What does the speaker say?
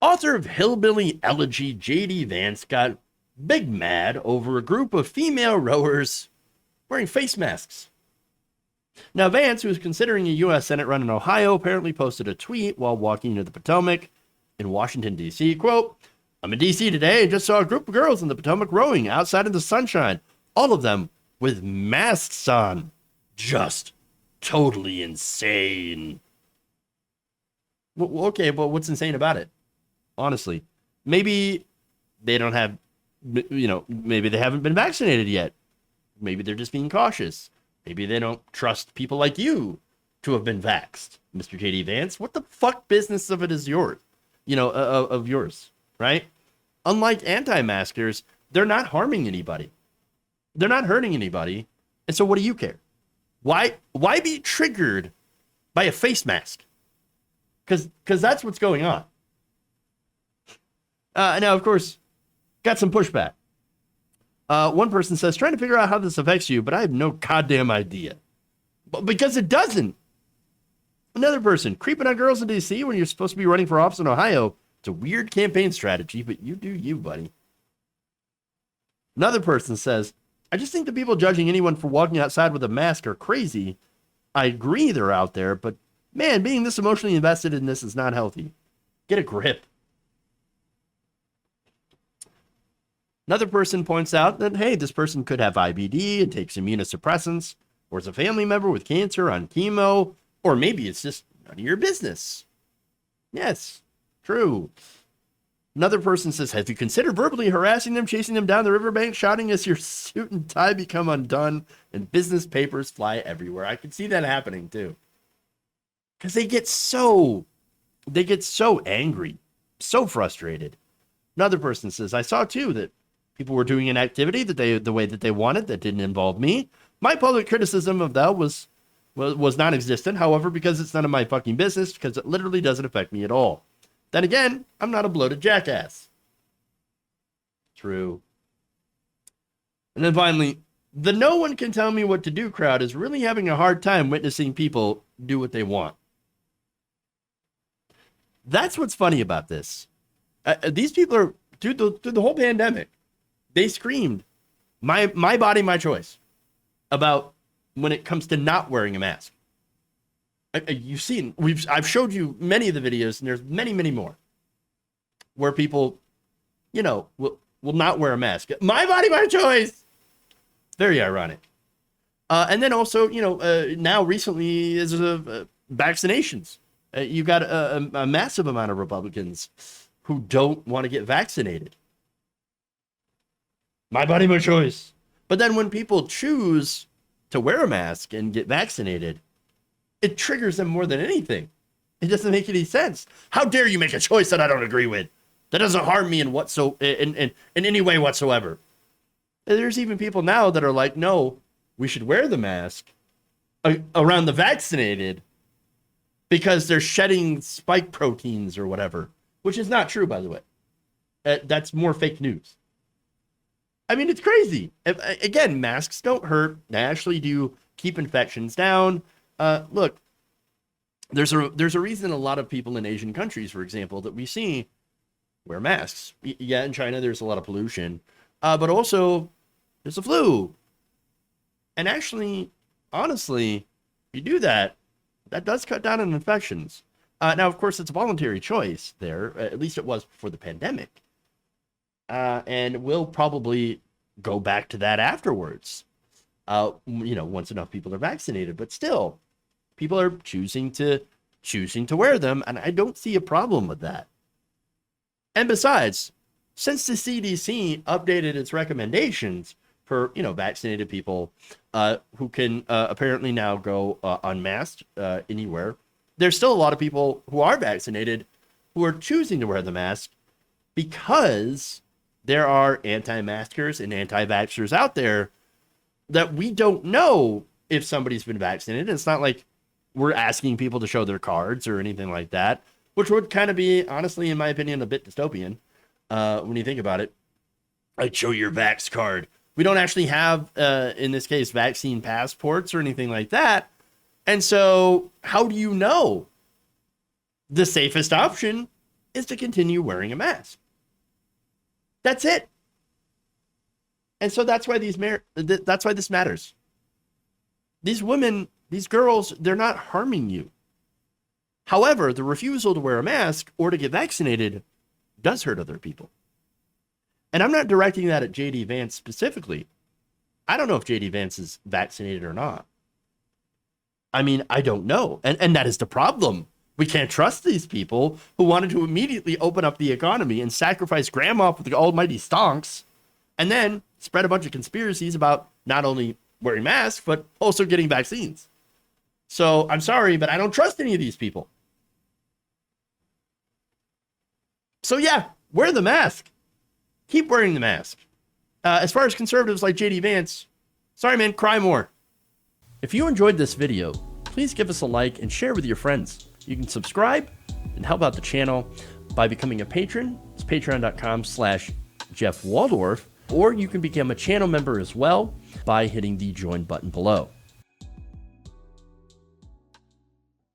Author of Hillbilly Elegy J.D. Vance got big mad over a group of female rowers wearing face masks. Now, Vance, who is considering a U.S. Senate run in Ohio, apparently posted a tweet while walking to the Potomac in Washington, D.C. Quote, "I'm in D.C. today and just saw a group of girls in the Potomac rowing outside in the sunshine, all of them with masks on. Just totally insane." Well, okay, but what's insane about it? Honestly, maybe they don't have, maybe they haven't been vaccinated yet. Maybe they're just being cautious. Maybe they don't trust people like you to have been vaxxed, Mr. JD Vance. What the fuck business of it is yours? Of yours, right? Unlike anti-maskers, they're not harming anybody. They're not hurting anybody. And so what do you care? Why be triggered by a face mask? Because that's what's going on. Now, of course, got some pushback. One person says, trying to figure out how this affects you, but I have no goddamn idea. Because it doesn't. Another person, creeping on girls in D.C. when you're supposed to be running for office in Ohio. It's a weird campaign strategy, but you do you, buddy. Another person says, I just think the people judging anyone for walking outside with a mask are crazy. I agree they're out there, but man, being this emotionally invested in this is not healthy. Get a grip. Another person points out that, hey, this person could have IBD and takes immunosuppressants, or is a family member with cancer on chemo, or maybe it's just none of your business. Yes, true. Another person says, have you considered verbally harassing them, chasing them down the riverbank, shouting as your suit and tie become undone and business papers fly everywhere? I can see that happening too. Because they get so angry, so frustrated. Another person says, I saw too that people were doing an activity the way that they wanted that didn't involve me. My public criticism of that was non-existent. However, because it's none of my fucking business, because it literally doesn't affect me at all. Then again, I'm not a bloated jackass. True. And then finally, the no one can tell me what to do crowd is really having a hard time witnessing people do what they want. That's what's funny about this. These people are, through the whole pandemic, they screamed, my body, my choice, about when it comes to not wearing a mask. You've seen, I've showed you many of the videos, and there's many, many more, where people, will not wear a mask. My body, my choice. Very ironic. And then also, now recently is vaccinations. You got a massive amount of Republicans who don't want to get vaccinated. My body, my choice. But then when people choose to wear a mask and get vaccinated, it triggers them more than anything. It doesn't make any sense. How dare you make a choice that I don't agree with? That doesn't harm me in any way whatsoever. And there's even people now that are like, no, we should wear the mask around the vaccinated because they're shedding spike proteins or whatever, which is not true, by the way. That's more fake news. I mean, it's crazy. Again, masks don't hurt. They actually do keep infections down. Look, there's a reason a lot of people in Asian countries, for example, that we see wear masks. Yeah, in China, there's a lot of pollution, but also there's a flu. And actually, honestly, if you do that, that does cut down on infections. Now, of course, it's a voluntary choice there. At least it was before the pandemic. And we'll probably go back to that afterwards. Once enough people are vaccinated, but still, people are choosing to wear them, and I don't see a problem with that. And besides, since the CDC updated its recommendations for vaccinated people who can apparently now go unmasked anywhere, there's still a lot of people who are vaccinated who are choosing to wear the mask because there are anti-maskers and anti-vaxxers out there that we don't know if somebody's been vaccinated. It's not like we're asking people to show their cards or anything like that, which would kind of be, honestly, in my opinion, a bit dystopian when you think about it. Like, show your vax card. We don't actually have, in this case, vaccine passports or anything like that. And so how do you know? The safest option is to continue wearing a mask. That's it. And so that's why that's why this matters. These women, these girls, they're not harming you. However, the refusal to wear a mask or to get vaccinated does hurt other people. And I'm not directing that at JD Vance specifically. I don't know if JD Vance is vaccinated or not. I mean, I don't know. And that is the problem. We can't trust these people who wanted to immediately open up the economy and sacrifice grandma for the almighty stonks, and then spread a bunch of conspiracies about not only wearing masks, but also getting vaccines. So I'm sorry, but I don't trust any of these people. So yeah, wear the mask. Keep wearing the mask. As far as conservatives like JD Vance, sorry man, cry more. If you enjoyed this video, please give us a like and share with your friends. You can subscribe and help out the channel by becoming a patron. It's patreon.com/Jeff Waldorf, or you can become a channel member as well by hitting the join button below.